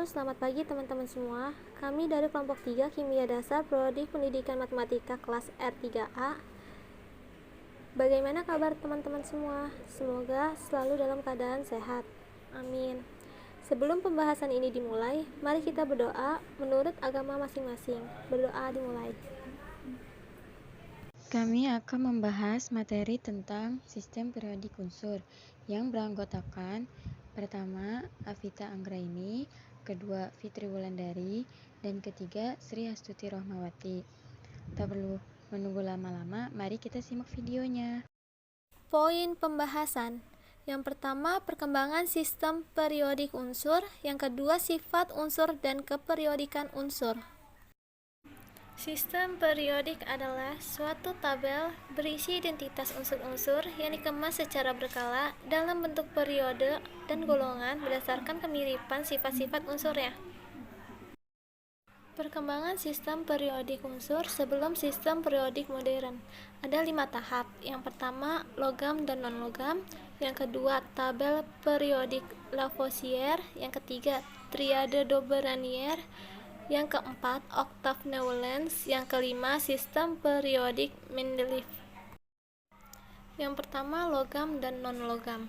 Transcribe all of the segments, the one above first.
selamat pagi teman-teman semua. Kami dari kelompok 3 Kimia Dasar Prodi Pendidikan Matematika kelas R3A. Bagaimana kabar teman-teman semua? Semoga selalu dalam keadaan sehat. Amin. Sebelum pembahasan ini dimulai, mari kita berdoa menurut agama masing-masing. Berdoa dimulai. Kami akan membahas materi tentang sistem periodik unsur yang beranggotakan pertama, Afita Anggraini, kedua, Fitri Wulandari, dan ketiga, Sri Astuti Rohmawati. Tak perlu menunggu lama-lama, mari kita simak videonya. Poin pembahasan. Yang pertama, perkembangan sistem periodik unsur. Yang kedua, sifat unsur dan keperiodikan unsur. Sistem periodik adalah suatu tabel berisi identitas unsur-unsur yang dikemas secara berkala dalam bentuk periode dan golongan berdasarkan kemiripan sifat-sifat unsurnya. Perkembangan sistem periodik unsur sebelum sistem periodik modern. Ada 5 tahap. Yang pertama, logam dan non-logam. Yang kedua, tabel periodik Lavoisier. Yang ketiga, triade Dauberanier. Yang keempat, oktav Newlands. Yang kelima, sistem periodik Mendeleev. Yang pertama, logam dan non-logam.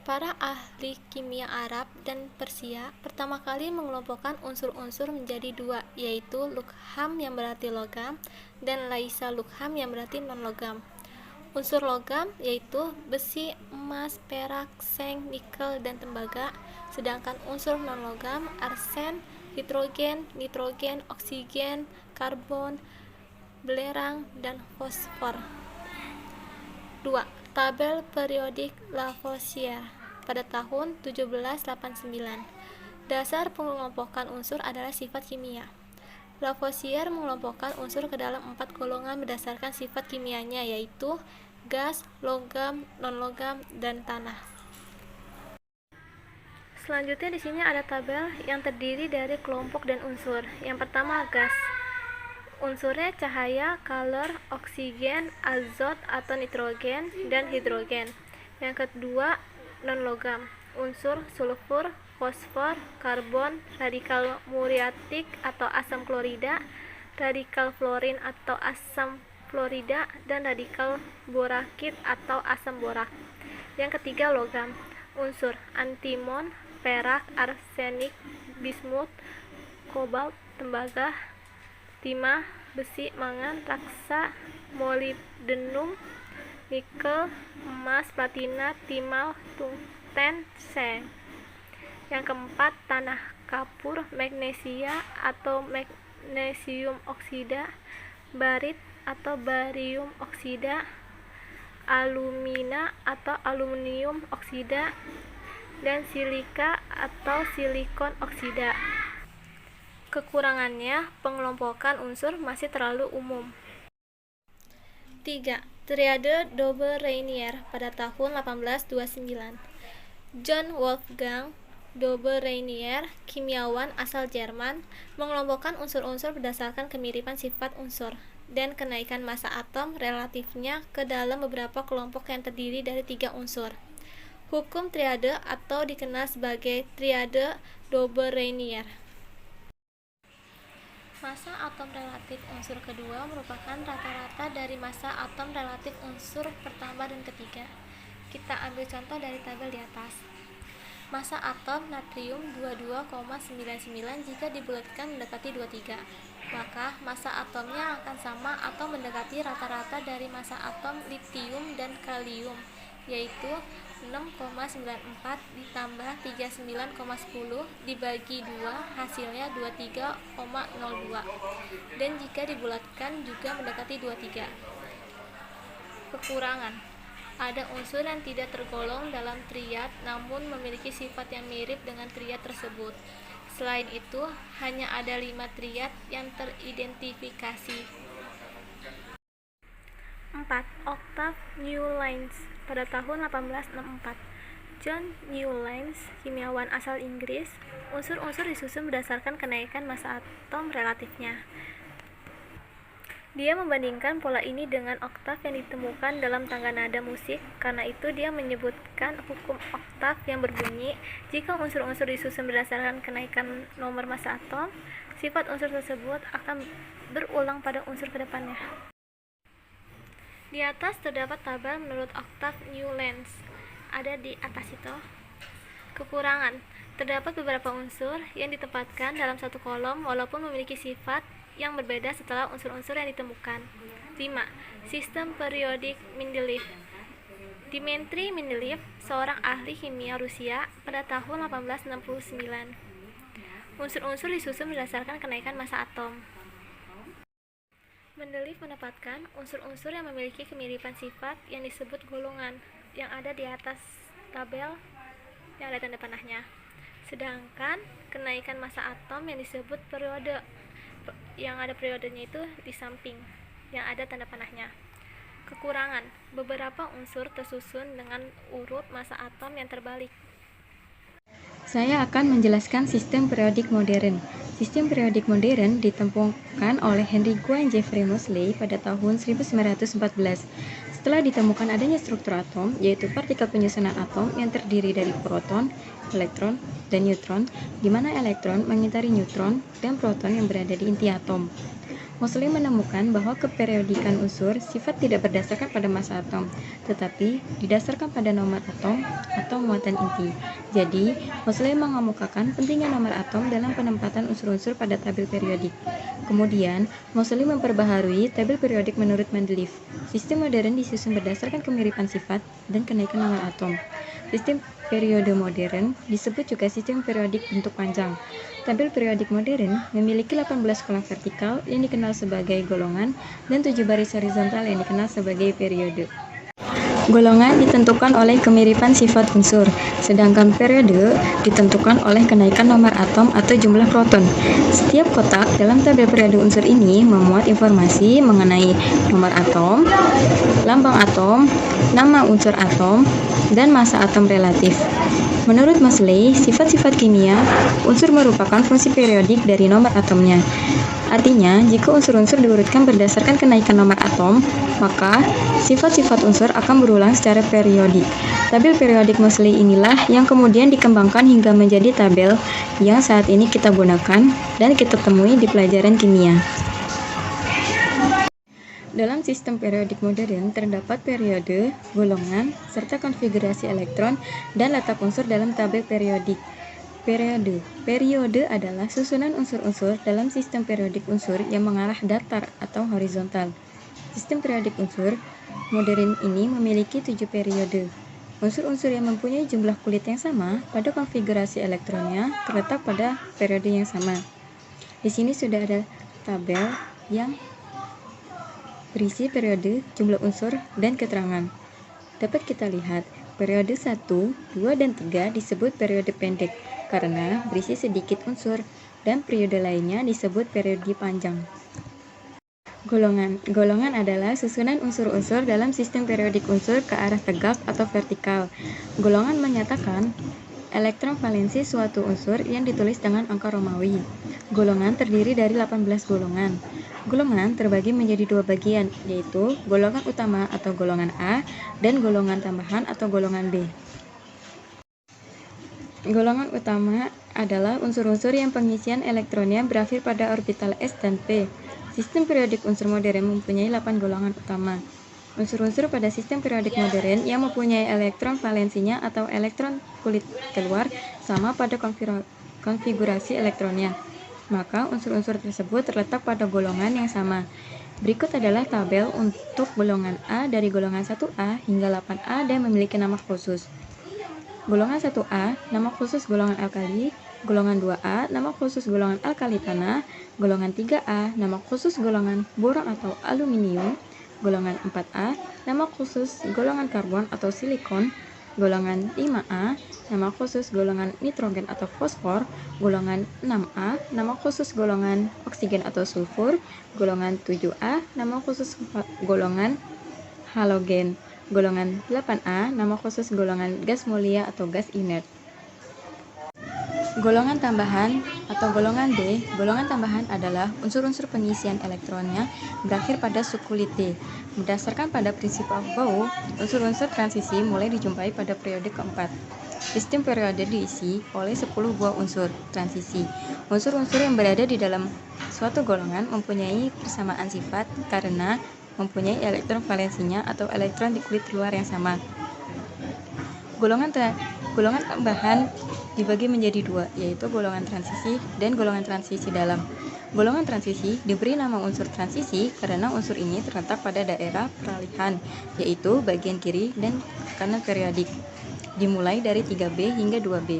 Para ahli kimia Arab dan Persia pertama kali mengelompokkan unsur-unsur menjadi dua, yaitu lugham yang berarti logam dan laisa lugham yang berarti non-logam. Unsur logam yaitu besi, emas, perak, seng, nikel, dan tembaga, sedangkan unsur non-logam arsen, hidrogen, nitrogen, oksigen, karbon, belerang, dan fosfor. 2. Tabel periodik Lavoisier pada tahun 1789. Dasar pengelompokan unsur adalah sifat kimia. Lavoisier mengelompokkan unsur ke dalam 4 golongan berdasarkan sifat kimianya, yaitu gas, logam, non-logam, dan tanah. Selanjutnya di sini ada tabel yang terdiri dari kelompok dan unsur. Yang pertama, gas. Unsurnya cahaya, kalor, oksigen, azot atau nitrogen, dan hidrogen. Yang kedua, non-logam. Unsur sulfur, fosfor, karbon, radikal muriatik atau asam klorida, radikal fluorin atau asam fluorida, dan radikal borakit atau asam borak. Yang ketiga, logam. Unsur antimon, perak, arsenik, bismut, kobalt, tembaga, timah, besi, mangan, raksa, molibdenum, nikel, emas, platina, timal, tungsten, seng. Yang keempat, tanah, kapur, magnesia atau magnesium oksida, barit atau barium oksida, alumina atau aluminium oksida, dan silika atau silikon oksida. Kekurangannya, pengelompokan unsur masih terlalu umum. 3. Triade Dauberanier pada tahun 1829. John Wolfgang Dauberanier, kimiawan asal Jerman, mengelompokkan unsur-unsur berdasarkan kemiripan sifat unsur dan kenaikan massa atom relatifnya ke dalam beberapa kelompok yang terdiri dari 3 unsur. Hukum triade atau dikenal sebagai triade Dauberanier. Massa atom relatif unsur kedua merupakan rata-rata dari massa atom relatif unsur pertama dan ketiga. Kita ambil contoh dari tabel di atas. Massa atom natrium 22,99 jika dibulatkan mendekati 23. Maka massa atomnya akan sama atau mendekati rata-rata dari massa atom litium dan kalium, yaitu 6,94 ditambah 39,10 dibagi 2 hasilnya 23,02, dan jika dibulatkan juga mendekati 23. Kekurangan: ada unsur yang tidak tergolong dalam triad namun memiliki sifat yang mirip dengan triad tersebut. Selain itu, hanya ada 5 triad yang teridentifikasi. 4. Oktav Newlands pada tahun 1864. John Newlands, kimiawan asal Inggris, unsur-unsur disusun berdasarkan kenaikan massa atom relatifnya. Dia membandingkan pola ini dengan oktav yang ditemukan dalam tangga nada musik. Karena itu dia menyebutkan hukum oktav yang berbunyi, jika unsur-unsur disusun berdasarkan kenaikan nomor massa atom, sifat unsur tersebut akan berulang pada unsur kedepannya. Di atas terdapat tabel menurut oktav Newlands. Ada di atas itu. Kekurangan: terdapat beberapa unsur yang ditempatkan dalam satu kolom walaupun memiliki sifat yang berbeda setelah unsur-unsur yang ditemukan. 5. Sistem periodik Mendeleev. Dmitri Mendeleev, seorang ahli kimia Rusia pada tahun 1869. Unsur-unsur disusun berdasarkan kenaikan massa atom. Mendeleev mendapatkan unsur-unsur yang memiliki kemiripan sifat yang disebut golongan, yang ada di atas tabel yang ada tanda panahnya. Sedangkan kenaikan massa atom yang disebut periode, yang ada periodenya itu di samping yang ada tanda panahnya. Kekurangan: beberapa unsur tersusun dengan urut massa atom yang terbalik. Saya akan menjelaskan sistem periodik modern. Sistem periodik modern ditemukan oleh Henry Guan Jeffrey Moseley pada tahun 1914. Setelah ditemukan adanya struktur atom, yaitu partikel penyusunan atom yang terdiri dari proton, elektron, dan neutron, di mana elektron mengitari neutron dan proton yang berada di inti atom. Moseley menemukan bahwa keperiodikan unsur sifat tidak berdasarkan pada massa atom, tetapi didasarkan pada nomor atom atau muatan inti. Jadi, Moseley mengemukakan pentingnya nomor atom dalam penempatan unsur-unsur pada tabel periodik. Kemudian, Moseley memperbaharui tabel periodik menurut Mendeleev. Sistem modern disusun berdasarkan kemiripan sifat dan kenaikan nomor atom. Sistem periode modern disebut juga sistem periodik bentuk panjang. Tabel periodik modern memiliki 18 kolom vertikal yang dikenal sebagai golongan dan 7 baris horizontal yang dikenal sebagai periode. Golongan ditentukan oleh kemiripan sifat unsur, sedangkan periode ditentukan oleh kenaikan nomor atom atau jumlah proton. Setiap kotak dalam tabel periode unsur ini memuat informasi mengenai nomor atom, lambang atom, nama unsur atom, dan massa atom relatif. Menurut Moseley, sifat-sifat kimia unsur merupakan fungsi periodik dari nomor atomnya. Artinya, jika unsur-unsur diurutkan berdasarkan kenaikan nomor atom, maka sifat-sifat unsur akan berulang secara periodik. Tabel periodik Moseley inilah yang kemudian dikembangkan hingga menjadi tabel yang saat ini kita gunakan dan kita temui di pelajaran kimia. Dalam sistem periodik modern terdapat periode, golongan, serta konfigurasi elektron dan letak unsur dalam tabel periodik. Periode adalah susunan unsur-unsur dalam sistem periodik unsur yang mengarah datar atau horizontal. Sistem periodik unsur modern ini memiliki 7 periode. Unsur-unsur yang mempunyai jumlah kulit yang sama pada konfigurasi elektronnya terletak pada periode yang sama. Di sini sudah ada tabel yang berisi periode, jumlah unsur, dan keterangan. Dapat kita lihat, periode 1, 2, dan 3 disebut periode pendek karena berisi sedikit unsur, dan periode lainnya disebut periode panjang. Golongan adalah susunan unsur-unsur dalam sistem periodik unsur ke arah tegak atau vertikal. Golongan menyatakan elektron valensi suatu unsur yang ditulis dengan angka Romawi. Golongan terdiri dari 18 golongan. Golongan terbagi menjadi 2 bagian, yaitu golongan utama atau golongan A dan golongan tambahan atau golongan B. Golongan utama adalah unsur-unsur yang pengisian elektronnya berakhir pada orbital S dan P. Sistem periodik unsur modern mempunyai 8 golongan utama. Unsur-unsur pada sistem periodik modern yang mempunyai elektron valensinya atau elektron kulit keluar sama pada konfigurasi elektronnya, maka unsur-unsur tersebut terletak pada golongan yang sama. Berikut adalah tabel untuk golongan A dari golongan 1A hingga 8A dan memiliki nama khusus. Golongan 1A, nama khusus golongan alkali. Golongan 2A, nama khusus golongan alkali tanah. Golongan 3A, nama khusus golongan boron atau aluminium. Golongan 4A, nama khusus golongan karbon atau silikon. Golongan 5A, nama khusus golongan nitrogen atau fosfor. Golongan 6A, nama khusus golongan oksigen atau sulfur. Golongan 7A, nama khusus golongan halogen. Golongan 8A, nama khusus golongan gas mulia atau gas inert. Golongan tambahan atau golongan D. Golongan tambahan adalah unsur-unsur pengisian elektronnya berakhir pada subkulit D. Berdasarkan pada prinsip Aufbau, unsur-unsur transisi mulai dijumpai pada periode keempat. Sistem periode diisi oleh 10 buah unsur transisi. Unsur-unsur yang berada di dalam suatu golongan mempunyai persamaan sifat karena mempunyai elektron valensinya atau elektron di kulit luar yang sama. Golongan tambahan dibagi menjadi dua, yaitu golongan transisi dan golongan transisi dalam. Golongan transisi diberi nama unsur transisi karena unsur ini terletak pada daerah peralihan, yaitu bagian kiri dan kanan periodik, dimulai dari 3B hingga 2B.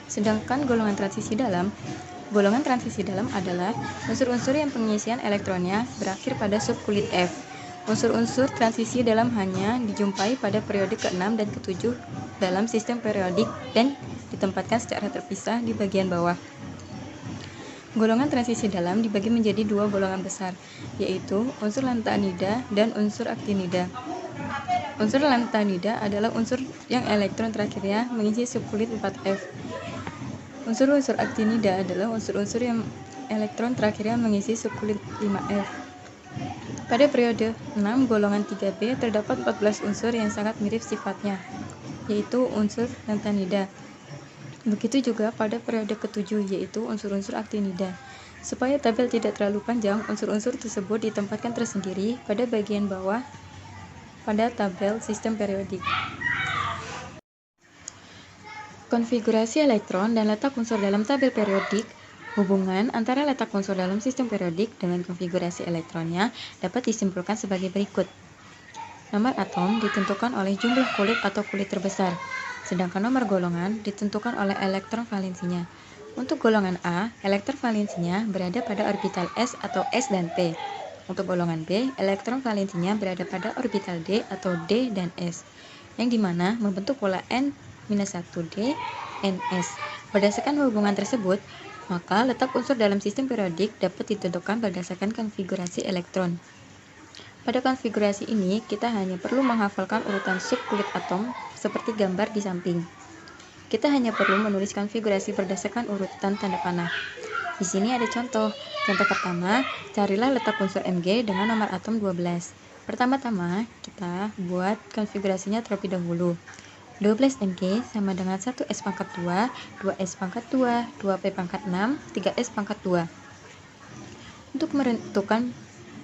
Sedangkan golongan transisi dalam adalah unsur-unsur yang pengisian elektronnya berakhir pada subkulit F. Unsur-unsur transisi dalam hanya dijumpai pada periode ke-6 dan ke-7 dalam sistem periodik dan ditempatkan secara terpisah di bagian bawah. Golongan transisi dalam dibagi menjadi dua golongan besar, yaitu unsur lantanida dan unsur aktinida. Unsur lantanida adalah unsur yang elektron terakhirnya mengisi subkulit 4F. Unsur-unsur aktinida adalah unsur-unsur yang elektron terakhirnya mengisi subkulit 5F. Pada periode 6 golongan 3B terdapat 14 unsur yang sangat mirip sifatnya, yaitu unsur lantanida. Begitu juga pada periode ke-7, yaitu unsur-unsur aktinida. Supaya tabel tidak terlalu panjang, unsur-unsur tersebut ditempatkan tersendiri pada bagian bawah pada tabel sistem periodik. Konfigurasi elektron dan letak unsur dalam tabel periodik. Hubungan antara letak unsur dalam sistem periodik dengan konfigurasi elektronnya dapat disimpulkan sebagai berikut. Nomor atom ditentukan oleh jumlah kulit atau kulit terbesar, sedangkan nomor golongan ditentukan oleh elektron valensinya. Untuk golongan A, elektron valensinya berada pada orbital S atau S dan P. Untuk golongan B, elektron valensinya berada pada orbital D atau D dan S, yang dimana membentuk pola N-1D, NS. Berdasarkan hubungan tersebut, maka letak unsur dalam sistem periodik dapat ditentukan berdasarkan konfigurasi elektron. Pada konfigurasi ini, kita hanya perlu menghafalkan urutan subkulit atom seperti gambar di samping. Kita hanya perlu menulis konfigurasi berdasarkan urutan tanda panah. Di sini ada contoh. Contoh pertama, carilah letak unsur Mg dengan nomor atom 12. Pertama-tama, kita buat konfigurasinya terlebih dahulu. 12 Mg sama dengan 1S pangkat 2, 2S pangkat 2, 2P pangkat 6, 3S pangkat 2. Untuk menentukan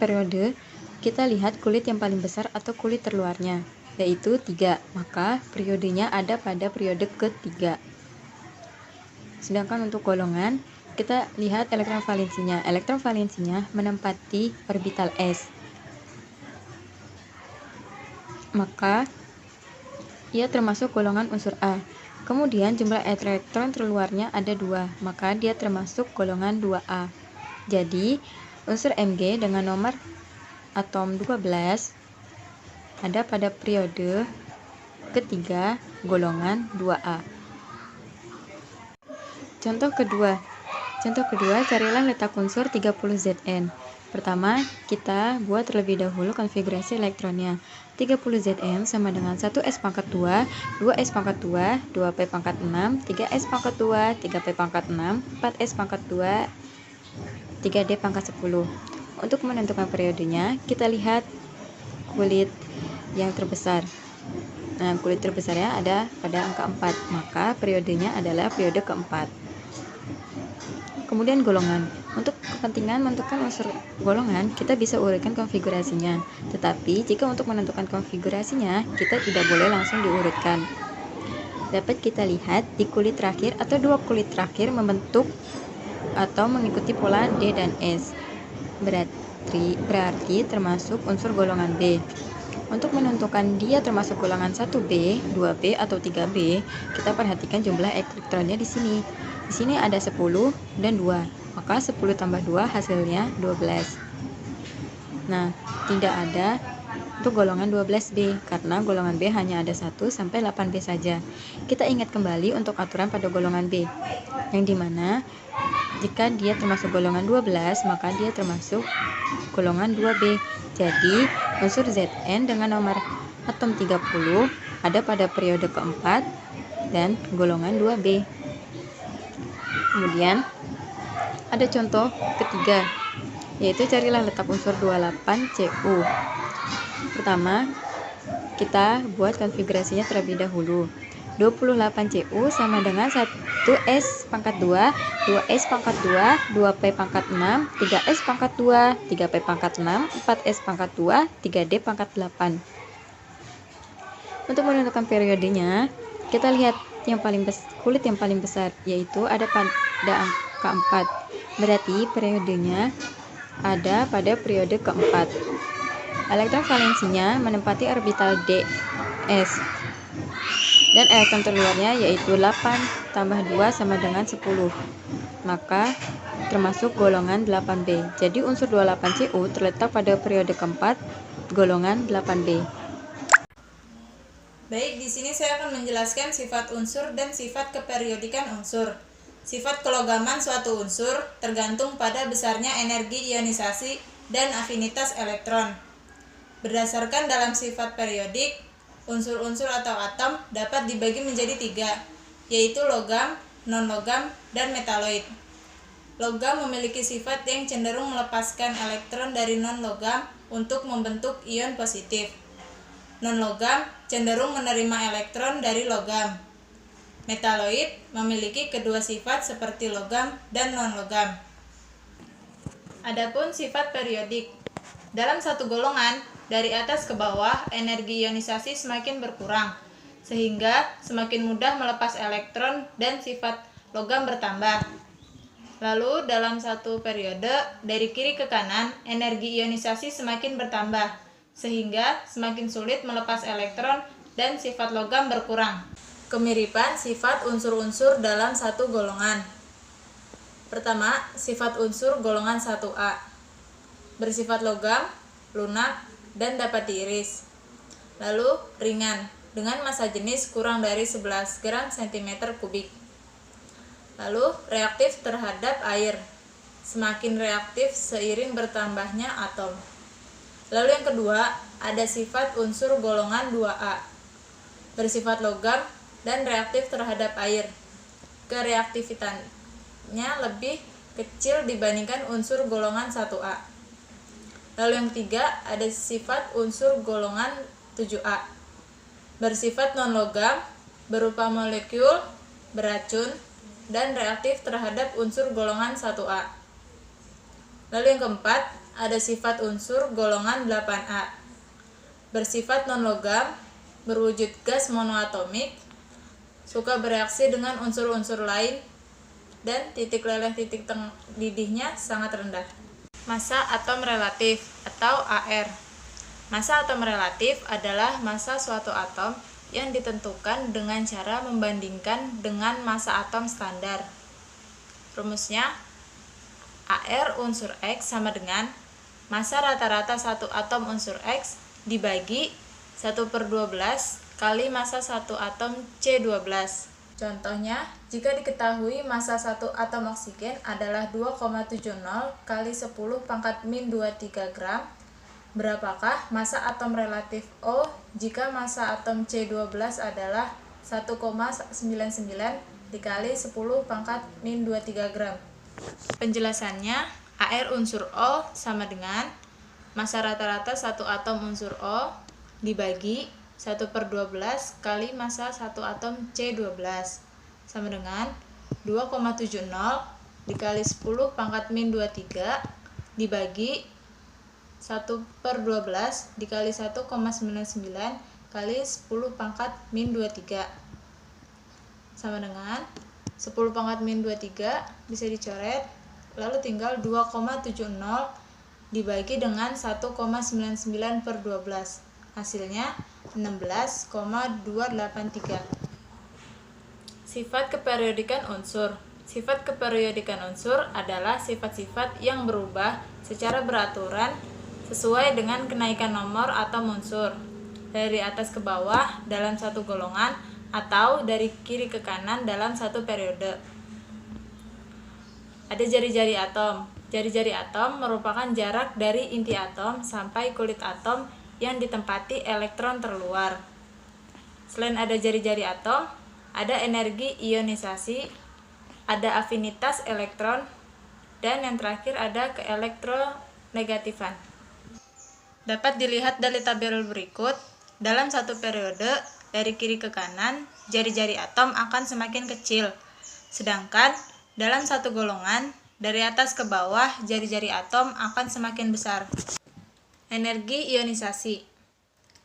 periode, kita lihat kulit yang paling besar atau kulit terluarnya, yaitu 3, maka periodenya ada pada periode ke-3. Sedangkan untuk golongan, kita lihat elektron valensinya. Elektron valensinya menempati orbital S, maka ia termasuk golongan unsur A. Kemudian jumlah elektron terluarnya ada 2, maka dia termasuk golongan 2A. Jadi, unsur Mg dengan nomor atom 12 ada pada periode ketiga golongan 2A. Contoh kedua, carilah letak unsur 30 Zn. Pertama, kita buat terlebih dahulu konfigurasi elektronnya. 30 Zn sama dengan 1S pangkat 2, 2S pangkat 2, 2P pangkat 6, 3S pangkat 2, 3P pangkat 6, 4S pangkat 2, 3D pangkat 10. Untuk menentukan periodenya, kita lihat kulit yang terbesar. Nah, kulit terbesarnya ada pada angka 4, maka periodenya adalah periode keempat. Kemudian golongan. Untuk kepentingan menentukan unsur golongan, kita bisa urutkan konfigurasinya. Tetapi, jika untuk menentukan konfigurasinya, kita tidak boleh langsung diurutkan. Dapat kita lihat di kulit terakhir atau dua kulit terakhir membentuk atau mengikuti pola D dan S. Berarti termasuk unsur golongan B. Untuk menentukan dia termasuk golongan 1B, 2B, atau 3B, kita perhatikan jumlah elektronnya di sini. Di sini ada 10 dan 2, maka 10 tambah 2 hasilnya 12. Nah, tidak ada untuk golongan 12B, karena golongan B hanya ada 1 sampai 8B saja. Kita ingat kembali untuk aturan pada golongan B, yang dimana jika dia termasuk golongan 12, maka dia termasuk golongan 2B. Jadi, unsur Zn dengan nomor atom 30 ada pada periode keempat dan golongan 2B. Kemudian ada contoh ketiga, yaitu carilah letak unsur 28Cu. Pertama, kita buat konfigurasinya terlebih dahulu. 28Cu sama dengan 1S pangkat 2, 2S pangkat 2, 2P pangkat 6, 3S pangkat 2, 3P pangkat 6, 4S pangkat 2, 3D pangkat 8. Untuk menentukan periodenya, kita lihat kulit yang paling besar, yaitu ada pada angka 4. Berarti periodenya ada pada periode keempat. Elektron valensinya menempati orbital ds. Dan elektron terluarnya yaitu 8 tambah 2 sama dengan 10. Maka termasuk golongan 8B. Jadi unsur 28Cu terletak pada periode keempat, golongan 8B. Baik, di sini saya akan menjelaskan sifat unsur dan sifat keperiodikan unsur. Sifat kelogaman suatu unsur tergantung pada besarnya energi ionisasi dan afinitas elektron. Berdasarkan dalam sifat periodik, unsur-unsur atau atom dapat dibagi menjadi 3, yaitu logam, non-logam, dan metaloid. Logam memiliki sifat yang cenderung melepaskan elektron dari non-logam untuk membentuk ion positif. Non-logam cenderung menerima elektron dari logam. Metaloid memiliki kedua sifat seperti logam dan non-logam. Adapun sifat periodik, dalam satu golongan, dari atas ke bawah, energi ionisasi semakin berkurang, sehingga semakin mudah melepas elektron dan sifat logam bertambah. Lalu, dalam satu periode, dari kiri ke kanan, energi ionisasi semakin bertambah, sehingga semakin sulit melepas elektron dan sifat logam berkurang. Kemiripan sifat unsur-unsur dalam satu golongan. Pertama, sifat unsur golongan 1A. Bersifat logam, lunak, dan dapat diiris. Lalu ringan, dengan massa jenis kurang dari 11 gram cm3. Lalu reaktif terhadap air, semakin reaktif seiring bertambahnya atom. Lalu yang kedua, ada sifat unsur golongan 2A. Bersifat logam dan reaktif terhadap air. Kereaktivitasnya lebih kecil dibandingkan unsur golongan 1A. Lalu yang ketiga, ada sifat unsur golongan 7A. Bersifat non-logam, berupa molekul, beracun, dan reaktif terhadap unsur golongan 1A. Lalu yang keempat, ada sifat unsur golongan 8A. Bersifat non-logam, berwujud gas monoatomik, suka bereaksi dengan unsur-unsur lain, dan titik leleh titik didihnya sangat rendah. Massa atom relatif atau AR. Massa atom relatif adalah massa suatu atom yang ditentukan dengan cara membandingkan dengan massa atom standar. Rumusnya, AR unsur X sama dengan massa rata-rata satu atom unsur X dibagi 1/12 kali massa satu atom C12. Contohnya, jika diketahui massa satu atom oksigen adalah 2,70 kali 10 pangkat min 23 gram, berapakah massa atom relatif O jika massa atom C12 adalah 1,99 dikali 10 pangkat min 23 gram? Penjelasannya, AR unsur O sama dengan massa rata-rata satu atom unsur O dibagi 1/12 kali massa satu atom C12 sama dengan 2,70 dikali 10 pangkat min 23 dibagi 1/12 dikali 1,99 kali 10 pangkat min 23 sama dengan 10 pangkat min 23 bisa dicoret, lalu tinggal 2,70 dibagi dengan 1,99/12, hasilnya 16,283. Sifat keperiodikan unsur. Sifat keperiodikan unsur adalah sifat-sifat yang berubah secara beraturan sesuai dengan kenaikan nomor atom unsur dari atas ke bawah dalam satu golongan atau dari kiri ke kanan dalam satu periode. Ada jari-jari atom. Jari-jari atom merupakan jarak dari inti atom sampai kulit atom yang ditempati elektron terluar. Selain ada jari-jari atom, ada energi ionisasi ada afinitas elektron, dan yang terakhir ada keelektronegatifan. Dapat dilihat dari tabel berikut, dalam satu periode dari kiri ke kanan, jari-jari atom akan semakin kecil. Sedangkan dalam satu golongan, dari atas ke bawah, jari-jari atom akan semakin besar. Energi ionisasi.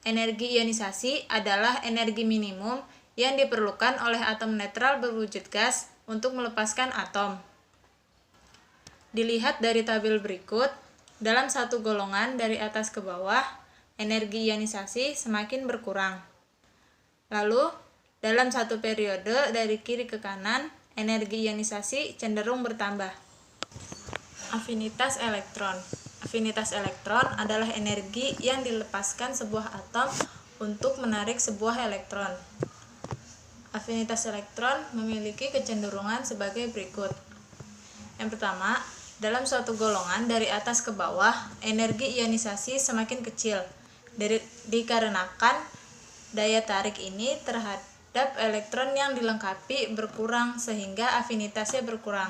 Energi ionisasi adalah energi minimum yang diperlukan oleh atom netral berwujud gas untuk melepaskan atom. Dilihat dari tabel berikut, dalam satu golongan dari atas ke bawah, energi ionisasi semakin berkurang. Lalu, dalam satu periode dari kiri ke kanan, energi ionisasi cenderung bertambah. Afinitas elektron. Afinitas elektron adalah energi yang dilepaskan sebuah atom untuk menarik sebuah elektron. Afinitas elektron memiliki kecenderungan sebagai berikut. Yang pertama, dalam suatu golongan dari atas ke bawah, energi ionisasi semakin kecil, dikarenakan daya tarik ini terhadap elektron yang dilengkapi berkurang sehingga afinitasnya berkurang.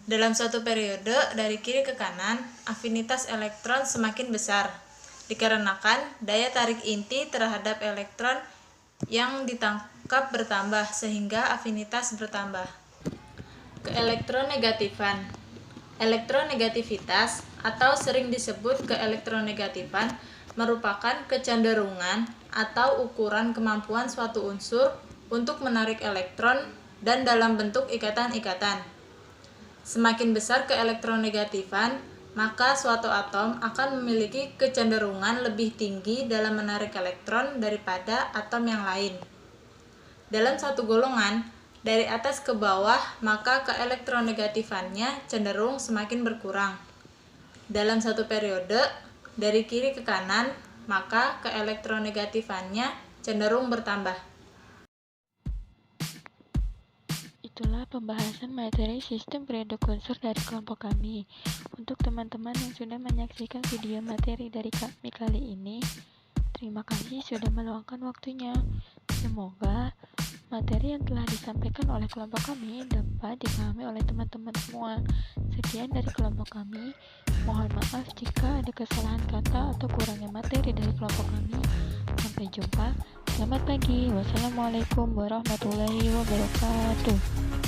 Dalam suatu periode dari kiri ke kanan, afinitas elektron semakin besar, dikarenakan daya tarik inti terhadap elektron yang ditangkap bertambah sehingga afinitas bertambah. Keelektronegatifan. Elektronegativitas atau sering disebut keelektronegatifan merupakan kecenderungan atau ukuran kemampuan suatu unsur untuk menarik elektron dan dalam bentuk ikatan-ikatan. Semakin besar keelektronegatifan, maka suatu atom akan memiliki kecenderungan lebih tinggi dalam menarik elektron daripada atom yang lain. Dalam satu golongan, dari atas ke bawah, maka keelektronegatifannya cenderung semakin berkurang. Dalam satu periode, dari kiri ke kanan, maka keelektronegatifannya cenderung bertambah. Itulah pembahasan materi sistem periode unsur dari kelompok kami. Untuk teman-teman yang sudah menyaksikan video materi dari kami kali ini, terima kasih sudah meluangkan waktunya. Semoga materi yang telah disampaikan oleh kelompok kami dapat dipahami oleh teman-teman semua. Sekian dari kelompok kami. Mohon maaf jika ada kesalahan kata atau kurangnya materi dari kelompok kami. Sampai jumpa. Selamat pagi. Wassalamualaikum warahmatullahi wabarakatuh.